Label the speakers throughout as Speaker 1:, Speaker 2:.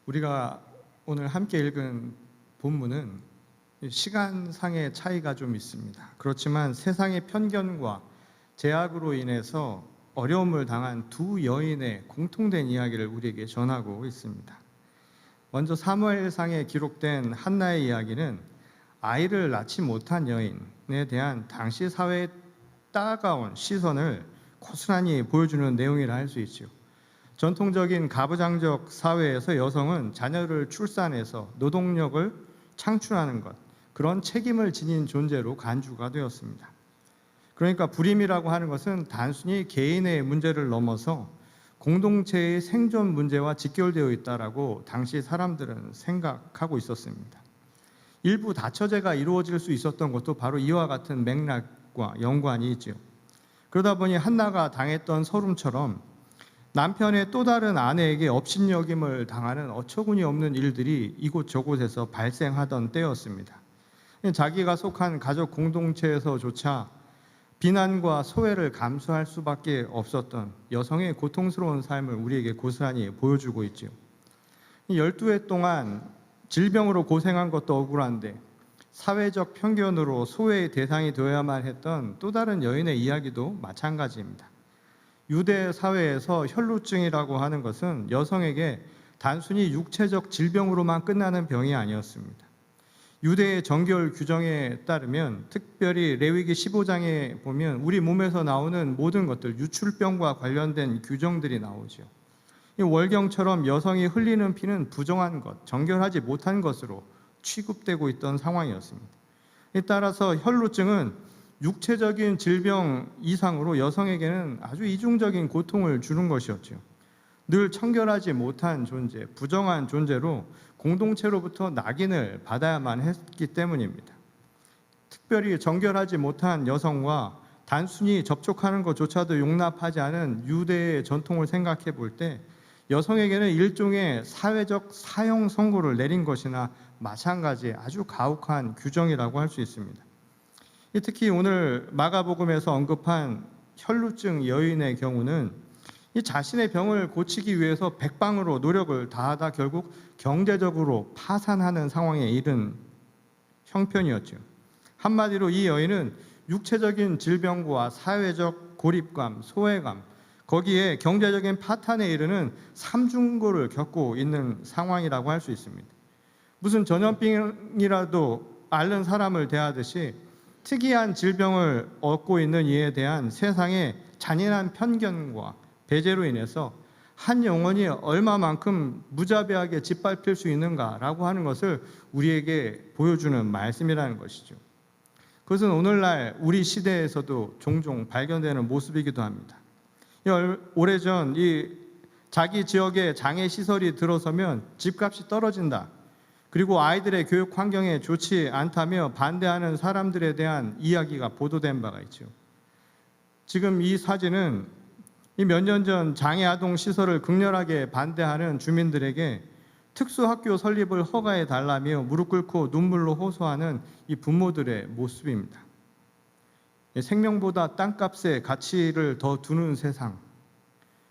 Speaker 1: 우리가 오늘 함께 읽은 본문은 시간상의 차이가 좀 있습니다. 그렇지만 세상의 편견과 제약으로 인해서 어려움을 당한 두 여인의 공통된 이야기를 우리에게 전하고 있습니다. 먼저 사무엘상에 기록된 한나의 이야기는 아이를 낳지 못한 여인에 대한 당시 사회의 따가운 시선을 고스란히 보여주는 내용이라 할 수 있죠. 전통적인 가부장적 사회에서 여성은 자녀를 출산해서 노동력을 창출하는 것, 그런 책임을 지닌 존재로 간주가 되었습니다. 그러니까 불임이라고 하는 것은 단순히 개인의 문제를 넘어서 공동체의 생존 문제와 직결되어 있다라고 당시 사람들은 생각하고 있었습니다. 일부 다처제가 이루어질 수 있었던 것도 바로 이와 같은 맥락과 연관이 있죠. 그러다 보니 한나가 당했던 서름처럼 남편의 또 다른 아내에게 업신여김을 당하는 어처구니 없는 일들이 이곳저곳에서 발생하던 때였습니다. 자기가 속한 가족 공동체에서조차 비난과 소외를 감수할 수밖에 없었던 여성의 고통스러운 삶을 우리에게 고스란히 보여주고 있죠. 12해 동안 질병으로 고생한 것도 억울한데 사회적 편견으로 소외의 대상이 되어야만 했던 또 다른 여인의 이야기도 마찬가지입니다. 유대 사회에서 혈루증이라고 하는 것은 여성에게 단순히 육체적 질병으로만 끝나는 병이 아니었습니다. 유대의 정결 규정에 따르면 특별히 레위기 15장에 보면 우리 몸에서 나오는 모든 것들, 유출병과 관련된 규정들이 나오죠. 이 월경처럼 여성이 흘리는 피는 부정한 것, 정결하지 못한 것으로 취급되고 있던 상황이었습니다. 따라서 혈루증은 육체적인 질병 이상으로 여성에게는 아주 이중적인 고통을 주는 것이었죠. 늘 청결하지 못한 존재, 부정한 존재로 공동체로부터 낙인을 받아야만 했기 때문입니다. 특별히 정결하지 못한 여성과 단순히 접촉하는 것조차도 용납하지 않은 유대의 전통을 생각해 볼 때 여성에게는 일종의 사회적 사형 선고를 내린 것이나 마찬가지의 아주 가혹한 규정이라고 할 수 있습니다. 특히 오늘 마가복음에서 언급한 혈루증 여인의 경우는 이 자신의 병을 고치기 위해서 백방으로 노력을 다하다 결국 경제적으로 파산하는 상황에 이른 형편이었죠. 한마디로 이 여인은 육체적인 질병과 사회적 고립감, 소외감, 거기에 경제적인 파탄에 이르는 삼중고를 겪고 있는 상황이라고 할 수 있습니다. 무슨 전염병이라도 앓는 사람을 대하듯이 특이한 질병을 얻고 있는 이에 대한 세상의 잔인한 편견과 배제로 인해서 한 영혼이 얼마만큼 무자비하게 짓밟힐 수 있는가라고 하는 것을 우리에게 보여주는 말씀이라는 것이죠. 그것은 오늘날 우리 시대에서도 종종 발견되는 모습이기도 합니다. 오래전 자기 지역에 장애 시설이 들어서면 집값이 떨어진다, 그리고 아이들의 교육 환경에 좋지 않다며 반대하는 사람들에 대한 이야기가 보도된 바가 있죠. 지금 이 사진은 몇 년 전 장애 아동 시설을 극렬하게 반대하는 주민들에게 특수학교 설립을 허가해 달라며 무릎 꿇고 눈물로 호소하는 이 부모들의 모습입니다. 생명보다 땅값의 가치를 더 두는 세상,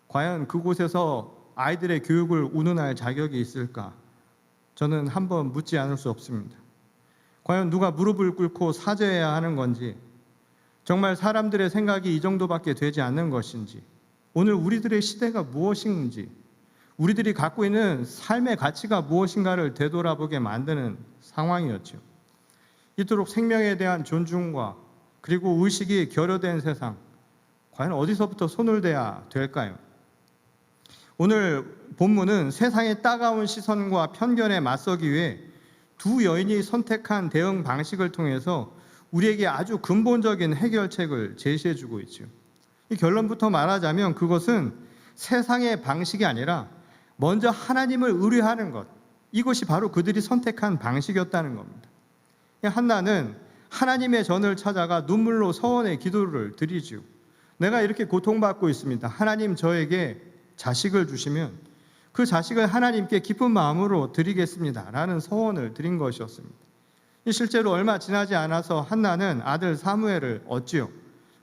Speaker 1: 과연 그곳에서 아이들의 교육을 운운할 자격이 있을까? 저는 한번 묻지 않을 수 없습니다. 과연 누가 무릎을 꿇고 사죄해야 하는 건지, 정말 사람들의 생각이 이 정도밖에 되지 않는 것인지, 오늘 우리들의 시대가 무엇인지, 우리들이 갖고 있는 삶의 가치가 무엇인가를 되돌아보게 만드는 상황이었죠. 이토록 생명에 대한 존중과 그리고 의식이 결여된 세상, 과연 어디서부터 손을 대야 될까요? 오늘 본문은 세상의 따가운 시선과 편견에 맞서기 위해 두 여인이 선택한 대응 방식을 통해서 우리에게 아주 근본적인 해결책을 제시해주고 있죠. 이 결론부터 말하자면 그것은 세상의 방식이 아니라 먼저 하나님을 의뢰하는 것, 이것이 바로 그들이 선택한 방식이었다는 겁니다. 한나는 하나님의 전을 찾아가 눈물로 서원의 기도를 드리죠. 내가 이렇게 고통받고 있습니다. 하나님 저에게 자식을 주시면 그 자식을 하나님께 기쁜 마음으로 드리겠습니다 라는 서원을 드린 것이었습니다. 실제로 얼마 지나지 않아서 한나는 아들 사무엘을 얻지요.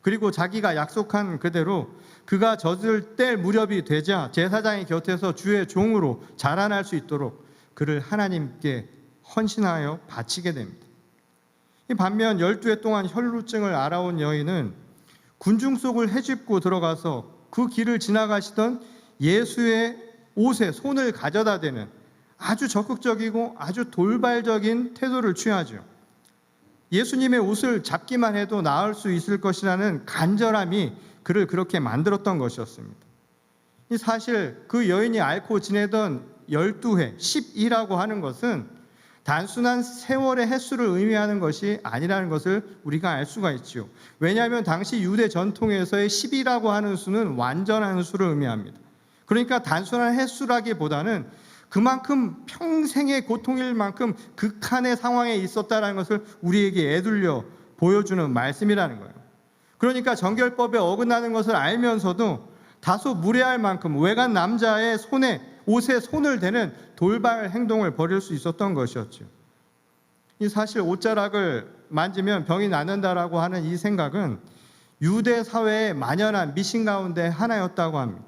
Speaker 1: 그리고 자기가 약속한 그대로 그가 젖을 뗄 무렵이 되자 제사장의 곁에서 주의 종으로 자라날 수 있도록 그를 하나님께 헌신하여 바치게 됩니다. 반면 12해 동안 혈루증을 앓아온 여인은 군중 속을 헤집고 들어가서 그 길을 지나가시던 예수의 옷에 손을 가져다 대는 아주 적극적이고 아주 돌발적인 태도를 취하죠. 예수님의 옷을 잡기만 해도 나을 수 있을 것이라는 간절함이 그를 그렇게 만들었던 것이었습니다. 사실 그 여인이 앓고 지내던 12해, 12라고 하는 것은 단순한 세월의 횟수를 의미하는 것이 아니라는 것을 우리가 알 수가 있죠. 왜냐하면 당시 유대 전통에서의 10이라고 하는 수는 완전한 수를 의미합니다. 그러니까 단순한 횟수라기보다는 그만큼 평생의 고통일 만큼 극한의 상황에 있었다는 것을 우리에게 애둘려 보여주는 말씀이라는 거예요. 그러니까 정결법에 어긋나는 것을 알면서도 다소 무례할 만큼 외간 남자의 옷에 손을 대는 돌발 행동을 벌일 수 있었던 것이었죠. 사실 옷자락을 만지면 병이 낫는다라고 하는 이 생각은 유대 사회의 만연한 미신 가운데 하나였다고 합니다.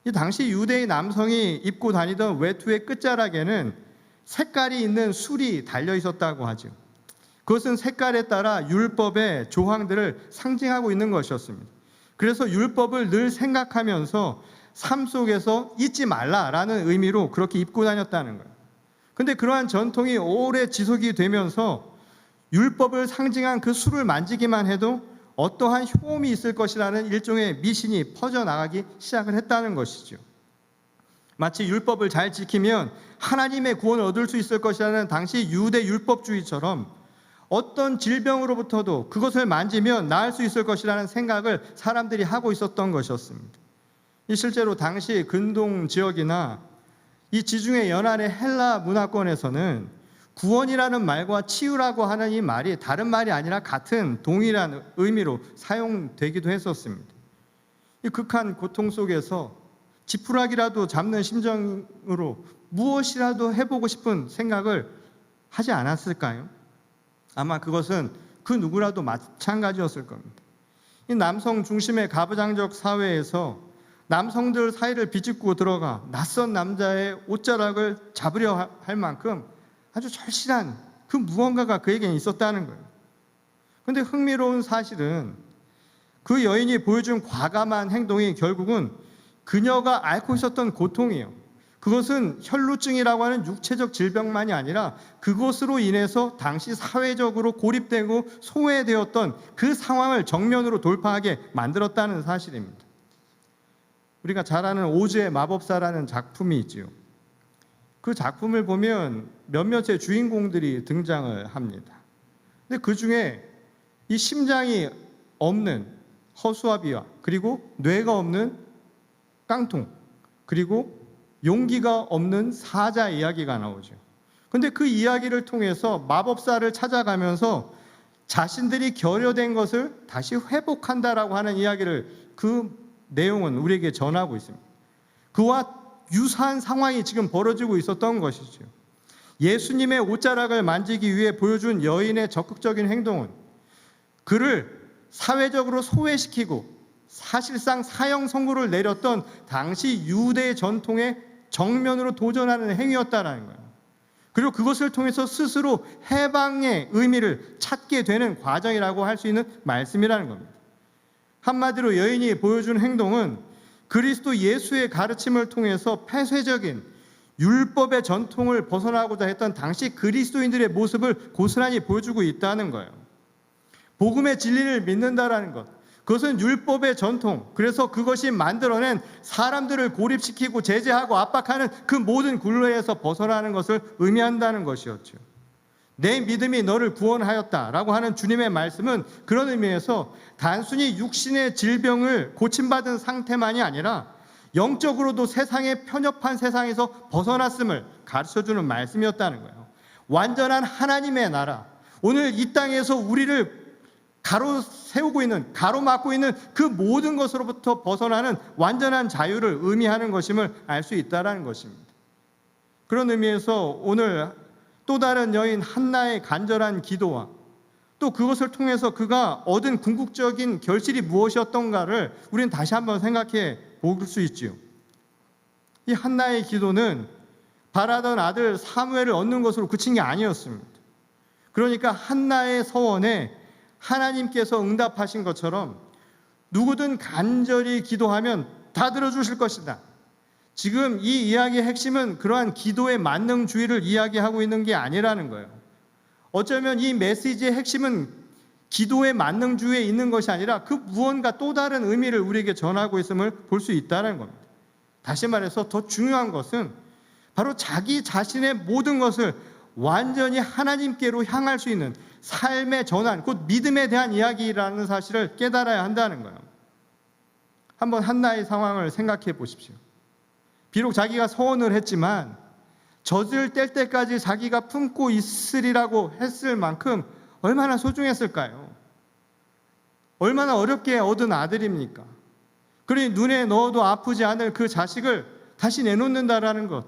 Speaker 1: 이 당시 유대인 남성이 입고 다니던 외투의 끝자락에는 색깔이 있는 술이 달려 있었다고 하죠. 그것은 색깔에 따라 율법의 조항들을 상징하고 있는 것이었습니다. 그래서 율법을 늘 생각하면서 삶 속에서 잊지 말라라는 의미로 그렇게 입고 다녔다는 거예요. 근데 그러한 전통이 오래 지속이 되면서 율법을 상징한 그 술을 만지기만 해도 어떠한 효험이 있을 것이라는 일종의 미신이 퍼져나가기 시작을 했다는 것이죠. 마치 율법을 잘 지키면 하나님의 구원을 얻을 수 있을 것이라는 당시 유대 율법주의처럼 어떤 질병으로부터도 그것을 만지면 나을 수 있을 것이라는 생각을 사람들이 하고 있었던 것이었습니다. 실제로 당시 근동 지역이나 이 지중해 연안의 헬라 문화권에서는 구원이라는 말과 치유라고 하는 이 말이 다른 말이 아니라 같은 동일한 의미로 사용되기도 했었습니다. 이 극한 고통 속에서 지푸라기라도 잡는 심정으로 무엇이라도 해보고 싶은 생각을 하지 않았을까요? 아마 그것은 그 누구라도 마찬가지였을 겁니다. 이 남성 중심의 가부장적 사회에서 남성들 사이를 비집고 들어가 낯선 남자의 옷자락을 잡으려 할 만큼 아주 절실한 그 무언가가 그에게 있었다는 거예요. 그런데 흥미로운 사실은 그 여인이 보여준 과감한 행동이 결국은 그녀가 앓고 있었던 고통이에요. 그것은 혈루증이라고 하는 육체적 질병만이 아니라 그것으로 인해서 당시 사회적으로 고립되고 소외되었던 그 상황을 정면으로 돌파하게 만들었다는 사실입니다. 우리가 잘 아는 오즈의 마법사라는 작품이 있지요. 그 작품을 보면 몇몇의 주인공들이 등장을 합니다. 근데 그 중에 이 심장이 없는 허수아비와 그리고 뇌가 없는 깡통 그리고 용기가 없는 사자 이야기가 나오죠. 근데 그 이야기를 통해서 마법사를 찾아가면서 자신들이 결여된 것을 다시 회복한다라고 하는 이야기를 그 내용은 우리에게 전하고 있습니다. 그와 유사한 상황이 지금 벌어지고 있었던 것이죠. 예수님의 옷자락을 만지기 위해 보여준 여인의 적극적인 행동은 그를 사회적으로 소외시키고 사실상 사형 선고를 내렸던 당시 유대 전통의 정면으로 도전하는 행위였다라는 거예요. 그리고 그것을 통해서 스스로 해방의 의미를 찾게 되는 과정이라고 할 수 있는 말씀이라는 겁니다. 한마디로 여인이 보여준 행동은 그리스도 예수의 가르침을 통해서 폐쇄적인 율법의 전통을 벗어나고자 했던 당시 그리스도인들의 모습을 고스란히 보여주고 있다는 거예요. 복음의 진리를 믿는다라는 것, 그것은 율법의 전통, 그래서 그것이 만들어낸 사람들을 고립시키고 제재하고 압박하는 그 모든 굴레에서 벗어나는 것을 의미한다는 것이었죠. 내 믿음이 너를 구원하였다라고 하는 주님의 말씀은 그런 의미에서 단순히 육신의 질병을 고침받은 상태만이 아니라 영적으로도 세상에 편협한 세상에서 벗어났음을 가르쳐주는 말씀이었다는 거예요. 완전한 하나님의 나라, 오늘 이 땅에서 우리를 가로세우고 있는, 가로막고 있는 그 모든 것으로부터 벗어나는 완전한 자유를 의미하는 것임을 알 수 있다는 것입니다. 그런 의미에서 오늘 또 다른 여인 한나의 간절한 기도와 또 그것을 통해서 그가 얻은 궁극적인 결실이 무엇이었던가를 우리는 다시 한번 생각해 볼 수 있지요. 이 한나의 기도는 바라던 아들 사무엘을 얻는 것으로 그친 게 아니었습니다. 그러니까 한나의 서원에 하나님께서 응답하신 것처럼 누구든 간절히 기도하면 다 들어주실 것이다. 지금 이 이야기의 핵심은 그러한 기도의 만능주의를 이야기하고 있는 게 아니라는 거예요. 어쩌면 이 메시지의 핵심은 기도의 만능주의에 있는 것이 아니라 그 무언가 또 다른 의미를 우리에게 전하고 있음을 볼 수 있다는 겁니다. 다시 말해서 더 중요한 것은 바로 자기 자신의 모든 것을 완전히 하나님께로 향할 수 있는 삶의 전환, 곧 믿음에 대한 이야기라는 사실을 깨달아야 한다는 거예요. 한번 한나의 상황을 생각해 보십시오. 비록 자기가 서원을 했지만 젖을 뗄 때까지 자기가 품고 있으리라고 했을 만큼 얼마나 소중했을까요? 얼마나 어렵게 얻은 아들입니까? 그러니 눈에 넣어도 아프지 않을 그 자식을 다시 내놓는다라는 것,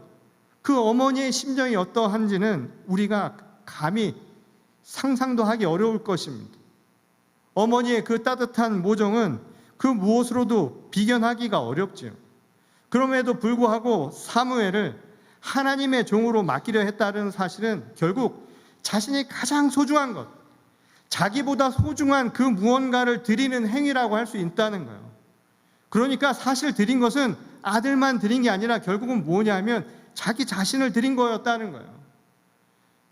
Speaker 1: 그 어머니의 심정이 어떠한지는 우리가 감히 상상도 하기 어려울 것입니다. 어머니의 그 따뜻한 모정은 그 무엇으로도 비견하기가 어렵지요. 그럼에도 불구하고 사무엘을 하나님의 종으로 맡기려 했다는 사실은 결국 자신이 가장 소중한 것, 자기보다 소중한 그 무언가를 드리는 행위라고 할 수 있다는 거예요. 그러니까 사실 드린 것은 아들만 드린 게 아니라 결국은 뭐냐면 자기 자신을 드린 거였다는 거예요.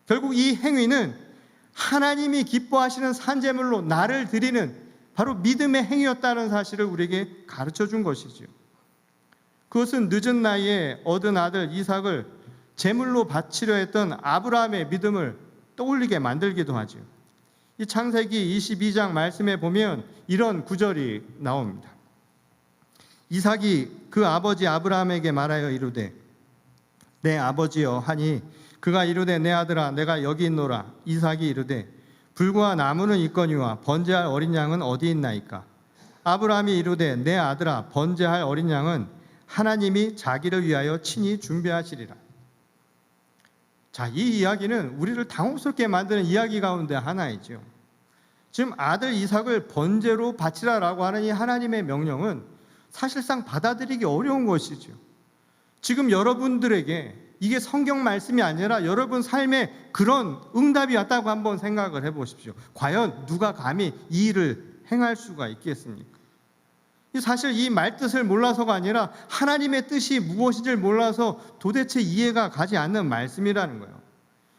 Speaker 1: 결국 이 행위는 하나님이 기뻐하시는 산제물로 나를 드리는 바로 믿음의 행위였다는 사실을 우리에게 가르쳐 준 것이지요. 그것은 늦은 나이에 얻은 아들 이삭을 제물로 바치려 했던 아브라함의 믿음을 떠올리게 만들기도 하죠. 이 창세기 22장 말씀에 보면 이런 구절이 나옵니다. 이삭이 그 아버지 아브라함에게 말하여 이르되 내 아버지여 하니 그가 이르되 내 아들아 내가 여기 있노라. 이삭이 이르되 불과 나무는 있거니와 번제할 어린 양은 어디 있나이까. 아브라함이 이르되 내 아들아 번제할 어린 양은 하나님이 자기를 위하여 친히 준비하시리라. 자, 이 이야기는 우리를 당혹스럽게 만드는 이야기 가운데 하나이죠. 지금 아들 이삭을 번제로 바치라라고 하는 이 하나님의 명령은 사실상 받아들이기 어려운 것이죠. 지금 여러분들에게 이게 성경 말씀이 아니라 여러분 삶에 그런 응답이 왔다고 한번 생각을 해보십시오. 과연 누가 감히 이 일을 행할 수가 있겠습니까? 사실 이 말뜻을 몰라서가 아니라 하나님의 뜻이 무엇인지를 몰라서 도대체 이해가 가지 않는 말씀이라는 거예요.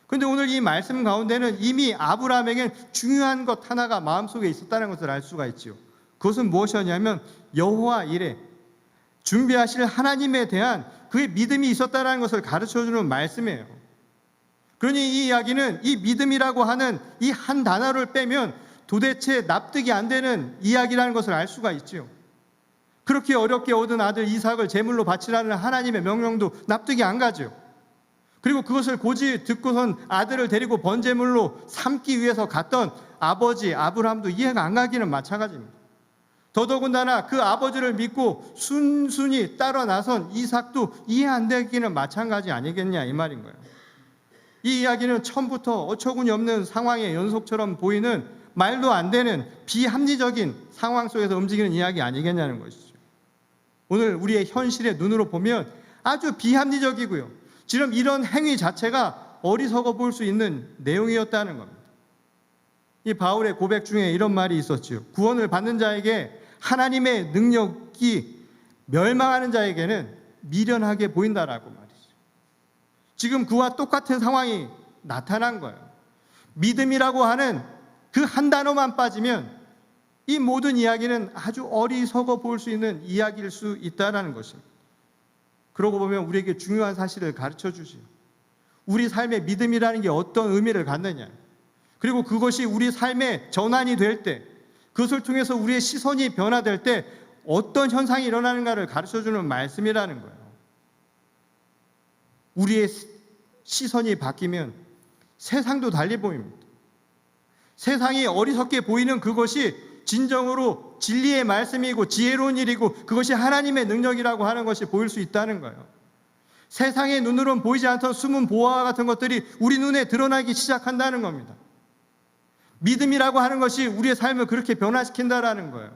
Speaker 1: 그런데 오늘 이 말씀 가운데는 이미 아브라함에겐 중요한 것 하나가 마음속에 있었다는 것을 알 수가 있죠. 그것은 무엇이었냐면 여호와 이레, 준비하실 하나님에 대한 그의 믿음이 있었다는 것을 가르쳐주는 말씀이에요. 그러니 이 이야기는 이 믿음이라고 하는 이 한 단어를 빼면 도대체 납득이 안 되는 이야기라는 것을 알 수가 있죠. 그렇게 어렵게 얻은 아들 이삭을 제물로 바치라는 하나님의 명령도 납득이 안 가죠. 그리고 그것을 고지 듣고선 아들을 데리고 번제물로 삼기 위해서 갔던 아버지 아브라함도 이해가 안 가기는 마찬가지입니다. 더더군다나 그 아버지를 믿고 순순히 따라 나선 이삭도 이해 안 되기는 마찬가지 아니겠냐 이 말인 거예요. 이 이야기는 처음부터 어처구니 없는 상황의 연속처럼 보이는 말도 안 되는 비합리적인 상황 속에서 움직이는 이야기 아니겠냐는 것이죠. 오늘 우리의 현실의 눈으로 보면 아주 비합리적이고요. 지금 이런 행위 자체가 어리석어 보일 수 있는 내용이었다는 겁니다. 이 바울의 고백 중에 이런 말이 있었죠. 구원을 받는 자에게 하나님의 능력이 멸망하는 자에게는 미련하게 보인다라고 말이죠. 지금 그와 똑같은 상황이 나타난 거예요. 믿음이라고 하는 그 한 단어만 빠지면 이 모든 이야기는 아주 어리석어 보일 수 있는 이야기일 수 있다는 것입니다. 그러고 보면 우리에게 중요한 사실을 가르쳐 주시오. 우리 삶의 믿음이라는 게 어떤 의미를 갖느냐, 그리고 그것이 우리 삶의 전환이 될 때, 그것을 통해서 우리의 시선이 변화될 때 어떤 현상이 일어나는가를 가르쳐주는 말씀이라는 거예요. 우리의 시선이 바뀌면 세상도 달리 보입니다. 세상이 어리석게 보이는 그것이 진정으로 진리의 말씀이고 지혜로운 일이고 그것이 하나님의 능력이라고 하는 것이 보일 수 있다는 거예요. 세상의 눈으로는 보이지 않던 숨은 보화와 같은 것들이 우리 눈에 드러나기 시작한다는 겁니다. 믿음이라고 하는 것이 우리의 삶을 그렇게 변화시킨다라는 거예요.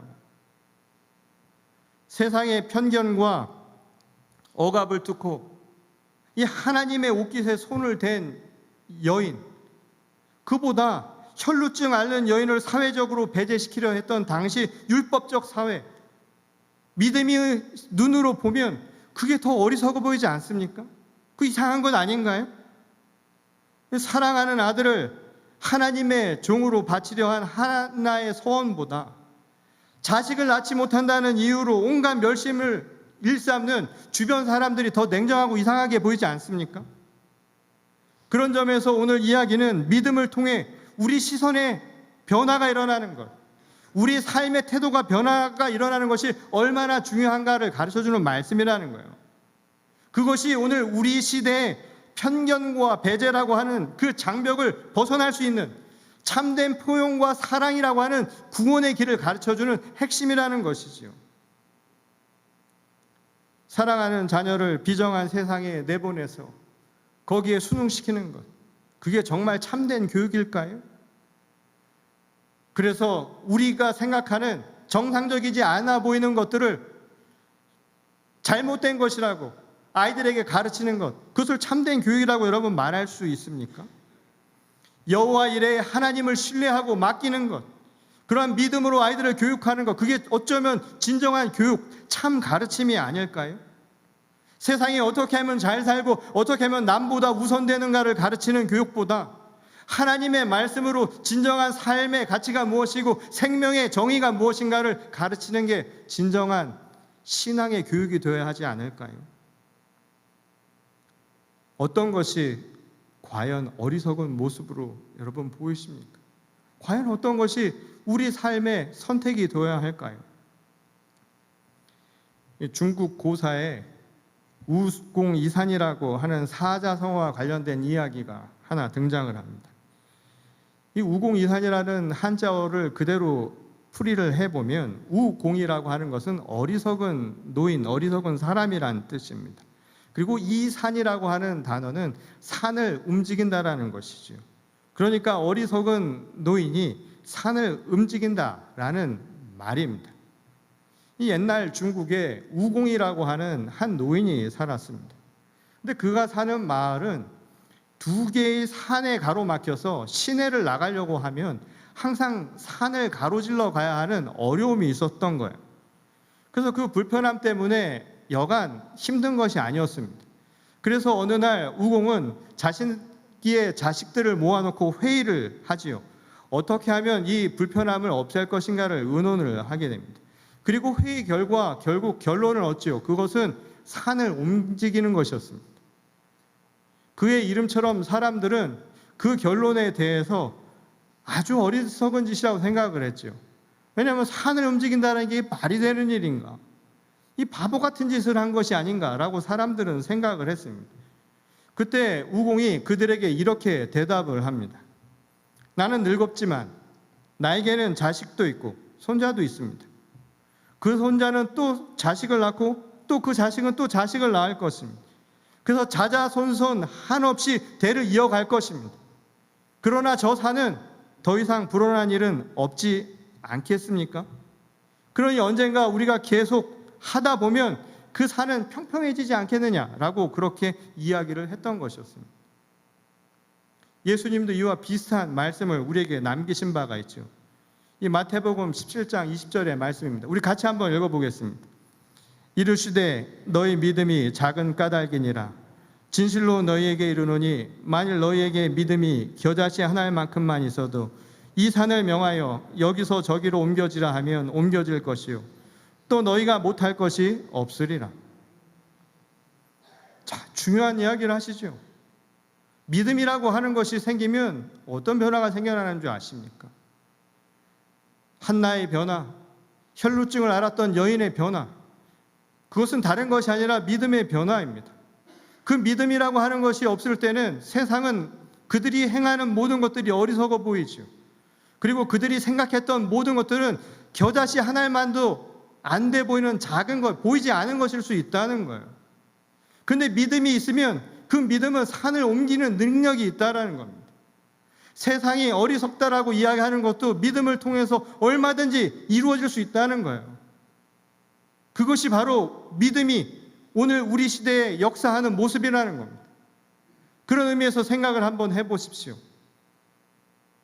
Speaker 1: 세상의 편견과 억압을 뚫고 이 하나님의 옷깃에 손을 댄 여인, 그보다 혈루증 앓는 여인을 사회적으로 배제시키려 했던 당시 율법적 사회, 믿음의 눈으로 보면 그게 더 어리석어 보이지 않습니까? 그 이상한 것 아닌가요? 사랑하는 아들을 하나님의 종으로 바치려 한 하나의 소원보다 자식을 낳지 못한다는 이유로 온갖 멸심을 일삼는 주변 사람들이 더 냉정하고 이상하게 보이지 않습니까? 그런 점에서 오늘 이야기는 믿음을 통해 우리 시선에 변화가 일어나는 것, 우리 삶의 태도가 변화가 일어나는 것이 얼마나 중요한가를 가르쳐주는 말씀이라는 거예요. 그것이 오늘 우리 시대의 편견과 배제라고 하는 그 장벽을 벗어날 수 있는 참된 포용과 사랑이라고 하는 구원의 길을 가르쳐주는 핵심이라는 것이지요. 사랑하는 자녀를 비정한 세상에 내보내서 거기에 순응시키는 것, 그게 정말 참된 교육일까요? 그래서 우리가 생각하는 정상적이지 않아 보이는 것들을 잘못된 것이라고 아이들에게 가르치는 것, 그것을 참된 교육이라고 여러분 말할 수 있습니까? 여호와 이레에 하나님을 신뢰하고 맡기는 것, 그러한 믿음으로 아이들을 교육하는 것, 그게 어쩌면 진정한 교육, 참 가르침이 아닐까요? 세상에 어떻게 하면 잘 살고 어떻게 하면 남보다 우선되는가를 가르치는 교육보다 하나님의 말씀으로 진정한 삶의 가치가 무엇이고 생명의 정의가 무엇인가를 가르치는 게 진정한 신앙의 교육이 되어야 하지 않을까요? 어떤 것이 과연 어리석은 모습으로 여러분 보이십니까? 과연 어떤 것이 우리 삶의 선택이 되어야 할까요? 중국 고사에 우공이산이라고 하는 사자성어와 관련된 이야기가 하나 등장을 합니다. 이 우공이산이라는 한자어를 그대로 풀이를 해보면 우공이라고 하는 것은 어리석은 노인, 어리석은 사람이란 뜻입니다. 그리고 이산이라고 하는 단어는 산을 움직인다라는 것이죠. 그러니까 어리석은 노인이 산을 움직인다라는 말입니다. 이 옛날 중국에 우공이라고 하는 한 노인이 살았습니다. 근데 그가 사는 마을은 두 개의 산에 가로막혀서 시내를 나가려고 하면 항상 산을 가로질러 가야 하는 어려움이 있었던 거예요. 그래서 그 불편함 때문에 여간 힘든 것이 아니었습니다. 그래서 어느 날 우공은 자신의 자식들을 모아놓고 회의를 하지요. 어떻게 하면 이 불편함을 없앨 것인가를 의논을 하게 됩니다. 그리고 회의 결과 결국 결론을 얻지요. 그것은 산을 움직이는 것이었습니다. 그의 이름처럼 사람들은 그 결론에 대해서 아주 어리석은 짓이라고 생각을 했죠. 왜냐하면 산을 움직인다는 게 말이 되는 일인가? 이 바보 같은 짓을 한 것이 아닌가라고 사람들은 생각을 했습니다. 그때 우공이 그들에게 이렇게 대답을 합니다. 나는 늙었지만 나에게는 자식도 있고 손자도 있습니다. 그 손자는 또 자식을 낳고 또 그 자식은 또 자식을 낳을 것입니다. 그래서 자자손손 한없이 대를 이어갈 것입니다. 그러나 저 산은 더 이상 불어난 일은 없지 않겠습니까? 그러니 언젠가 우리가 계속 하다 보면 그 산은 평평해지지 않겠느냐라고 그렇게 이야기를 했던 것이었습니다. 예수님도 이와 비슷한 말씀을 우리에게 남기신 바가 있죠. 이 마태복음 17장 20절의 말씀입니다. 우리 같이 한번 읽어보겠습니다. 이르시되 너희 믿음이 작은 까닭이니라. 진실로 너희에게 이르노니 만일 너희에게 믿음이 겨자씨 하나만큼만 있어도 이 산을 명하여 여기서 저기로 옮겨지라 하면 옮겨질 것이요 또 너희가 못할 것이 없으리라. 자, 중요한 이야기를 하시죠. 믿음이라고 하는 것이 생기면 어떤 변화가 생겨나는 줄 아십니까? 한나의 변화, 혈루증을 앓았던 여인의 변화, 그것은 다른 것이 아니라 믿음의 변화입니다. 그 믿음이라고 하는 것이 없을 때는 세상은 그들이 행하는 모든 것들이 어리석어 보이죠. 그리고 그들이 생각했던 모든 것들은 겨자씨 한 알만도 안 돼 보이는 작은 것, 보이지 않은 것일 수 있다는 거예요. 근데 믿음이 있으면 그 믿음은 산을 옮기는 능력이 있다는 겁니다. 세상이 어리석다라고 이야기하는 것도 믿음을 통해서 얼마든지 이루어질 수 있다는 거예요. 그것이 바로 믿음이 오늘 우리 시대에 역사하는 모습이라는 겁니다. 그런 의미에서 생각을 한번 해보십시오.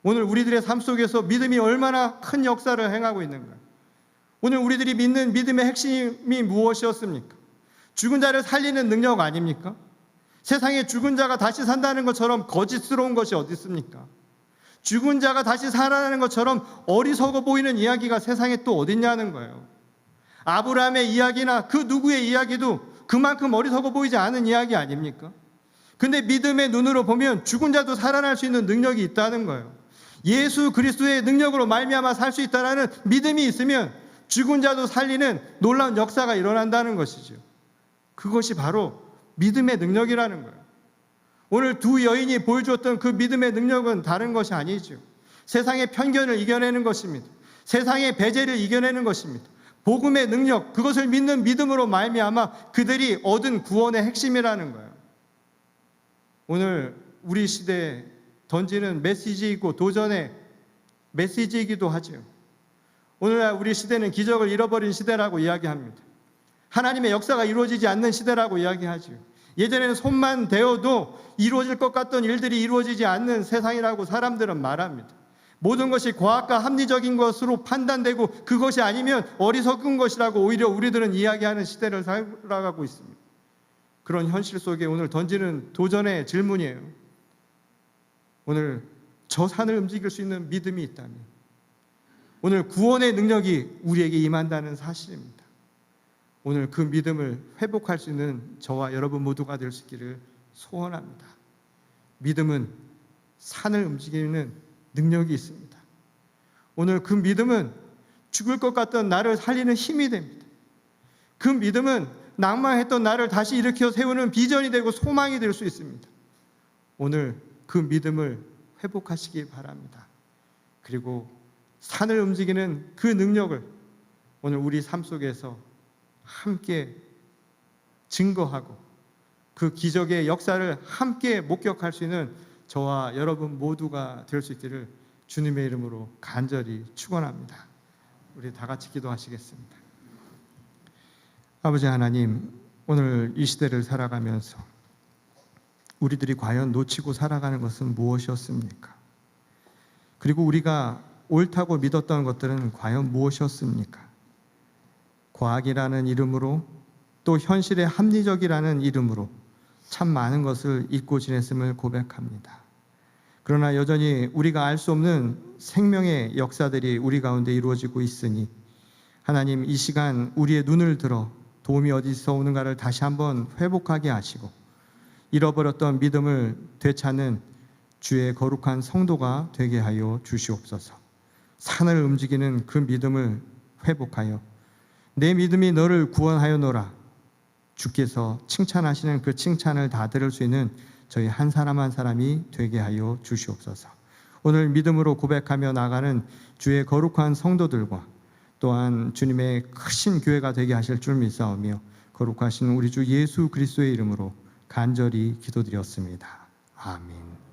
Speaker 1: 오늘 우리들의 삶 속에서 믿음이 얼마나 큰 역사를 행하고 있는가. 오늘 우리들이 믿는 믿음의 핵심이 무엇이었습니까? 죽은 자를 살리는 능력 아닙니까? 세상에 죽은 자가 다시 산다는 것처럼 거짓스러운 것이 어디 있습니까? 죽은 자가 다시 살아나는 것처럼 어리석어 보이는 이야기가 세상에 또 어딨냐는 거예요. 아브라함의 이야기나 그 누구의 이야기도 그만큼 어리석어 보이지 않은 이야기 아닙니까? 근데 믿음의 눈으로 보면 죽은 자도 살아날 수 있는 능력이 있다는 거예요. 예수 그리스도의 능력으로 말미암아 살 수 있다는 믿음이 있으면 죽은 자도 살리는 놀라운 역사가 일어난다는 것이죠. 그것이 바로 믿음의 능력이라는 거예요. 오늘 두 여인이 보여주었던 그 믿음의 능력은 다른 것이 아니죠. 세상의 편견을 이겨내는 것입니다. 세상의 배제를 이겨내는 것입니다. 복음의 능력, 그것을 믿는 믿음으로 말미암아 그들이 얻은 구원의 핵심이라는 거예요. 오늘 우리 시대에 던지는 메시지이고 도전의 메시지이기도 하죠. 오늘날 우리 시대는 기적을 잃어버린 시대라고 이야기합니다. 하나님의 역사가 이루어지지 않는 시대라고 이야기하죠. 예전에는 손만 대어도 이루어질 것 같던 일들이 이루어지지 않는 세상이라고 사람들은 말합니다. 모든 것이 과학과 합리적인 것으로 판단되고 그것이 아니면 어리석은 것이라고 오히려 우리들은 이야기하는 시대를 살아가고 있습니다. 그런 현실 속에 오늘 던지는 도전의 질문이에요. 오늘 저 산을 움직일 수 있는 믿음이 있다면 오늘 구원의 능력이 우리에게 임한다는 사실입니다. 오늘 그 믿음을 회복할 수 있는 저와 여러분 모두가 될 수 있기를 소원합니다. 믿음은 산을 움직이는 능력이 있습니다. 오늘 그 믿음은 죽을 것 같던 나를 살리는 힘이 됩니다. 그 믿음은 낭망했던 나를 다시 일으켜 세우는 비전이 되고 소망이 될 수 있습니다. 오늘 그 믿음을 회복하시기 바랍니다. 그리고 산을 움직이는 그 능력을 오늘 우리 삶 속에서 함께 증거하고 그 기적의 역사를 함께 목격할 수 있는 저와 여러분 모두가 될 수 있기를 주님의 이름으로 간절히 축원합니다. 우리 다 같이 기도하시겠습니다. 아버지 하나님, 오늘 이 시대를 살아가면서 우리들이 과연 놓치고 살아가는 것은 무엇이었습니까? 그리고 우리가 옳다고 믿었던 것들은 과연 무엇이었습니까? 과학이라는 이름으로 또 현실의 합리적이라는 이름으로 참 많은 것을 잊고 지냈음을 고백합니다. 그러나 여전히 우리가 알 수 없는 생명의 역사들이 우리 가운데 이루어지고 있으니 하나님, 이 시간 우리의 눈을 들어 도움이 어디서 오는가를 다시 한번 회복하게 하시고 잃어버렸던 믿음을 되찾는 주의 거룩한 성도가 되게 하여 주시옵소서. 산을 움직이는 그 믿음을 회복하여 내 믿음이 너를 구원하여노라 주께서 칭찬하시는 그 칭찬을 다 들을 수 있는 저희 한 사람 한 사람이 되게 하여 주시옵소서. 오늘 믿음으로 고백하며 나가는 주의 거룩한 성도들과 또한 주님의 크신 교회가 되게 하실 줄 믿사오며 거룩하신 우리 주 예수 그리스도의 이름으로 간절히 기도드렸습니다. 아멘.